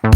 I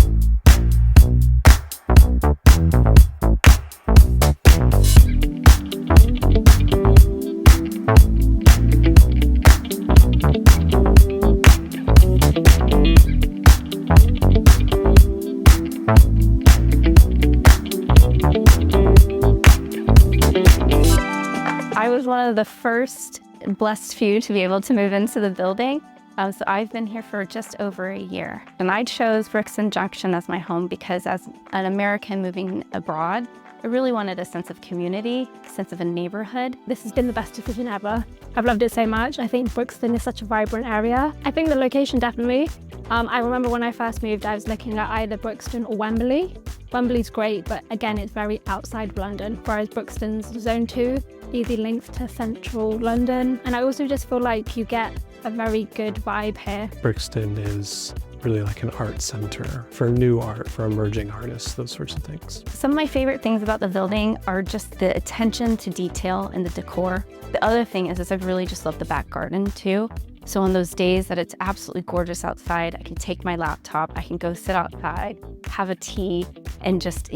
was one of the first blessed few to be able to move into the building. So I've been here for just over a year. And I chose Brixton Junction as my home because as an American moving abroad, I really wanted a sense of community, a sense of a neighborhood. This has been the best decision ever. I've loved it so much. I think Brixton is such a vibrant area. I think the location definitely. I remember when I first moved, I was looking at either Brixton or Wembley. Wembley's great, but again, it's very outside of London, whereas Brixton's Zone 2, easy links to central London. And I also just feel like you get a very good vibe here. Brixton is really like an art center for new art, for emerging artists, those sorts of things. Some of my favorite things about the building are just the attention to detail and the decor. The other thing is I really just love the back garden too. So on those days that it's absolutely gorgeous outside, I can take my laptop, I can go sit outside, have a tea, and just,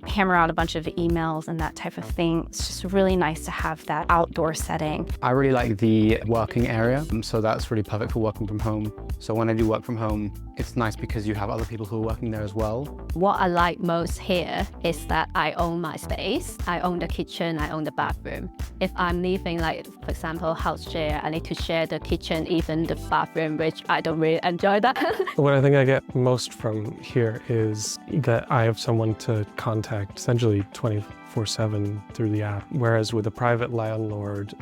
hammer out a bunch of emails and that type of thing. It's just really nice to have that outdoor setting. I really like the working area, so that's really perfect for working from home. So when I do work from home, it's nice because you have other people who are working there as well. What I like most here is that I own my space. I own the kitchen, I own the bathroom. If I'm leaving, like, for example, house share, I need to share the kitchen, even the bathroom, which I don't really enjoy that. What I think I get most from here is that I have someone to contact essentially 24/7 through the app. Whereas with a private landlord,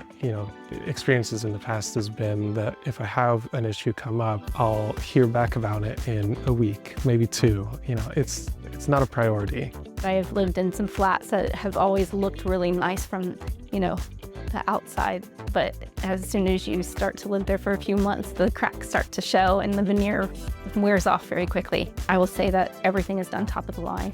experiences in the past has been that if I have an issue come up, I'll hear back about it in a week, maybe two. It's not a priority. I've lived in some flats that have always looked really nice from, the outside, but as soon as you start to live there for a few months, the cracks start to show and the veneer wears off very quickly. I will say that everything is done top of the line.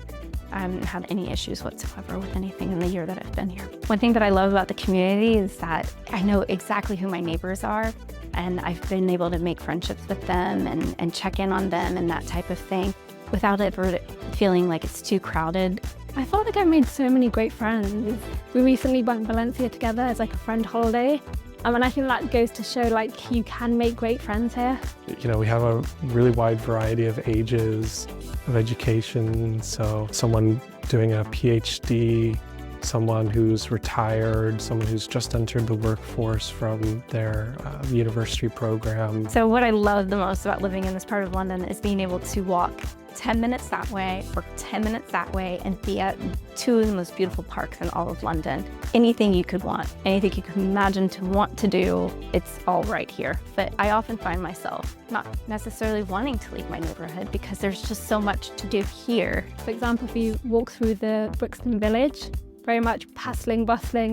I haven't had any issues whatsoever with anything in the year that I've been here. One thing that I love about the community is that I know exactly who my neighbors are, and I've been able to make friendships with them and check in on them and that type of thing without ever feeling like it's too crowded. I felt like I made so many great friends. We recently went to Valencia together as like a friend holiday. And I think that goes to show like you can make great friends here. We have a really wide variety of ages, of education. So someone doing a PhD, someone who's retired, someone who's just entered the workforce from their university program. So what I love the most about living in this part of London is being able to walk 10 minutes that way or 10 minutes that way and be at two of the most beautiful parks in all of London. Anything you could want, anything you could imagine to want to do, it's all right here. But I often find myself not necessarily wanting to leave my neighborhood because there's just so much to do here. For example, if you walk through the Brixton village, very much bustling.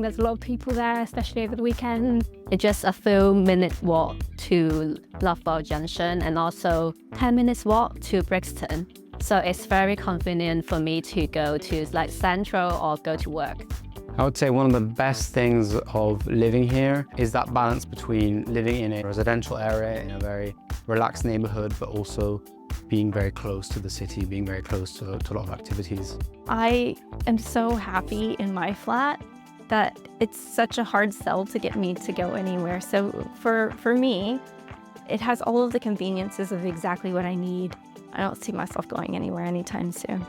There's a lot of people there, especially over the weekend. It's just a few minutes walk to Brixton Junction and also 10 minutes walk to Brixton. So it's very convenient for me to go to like Central or go to work. I would say one of the best things of living here is that balance between living in a residential area in a very relaxed neighborhood, but also being very close to the city, being very close to a lot of activities. I am so happy in my flat that it's such a hard sell to get me to go anywhere. So for me, it has all of the conveniences of exactly what I need. I don't see myself going anywhere anytime soon.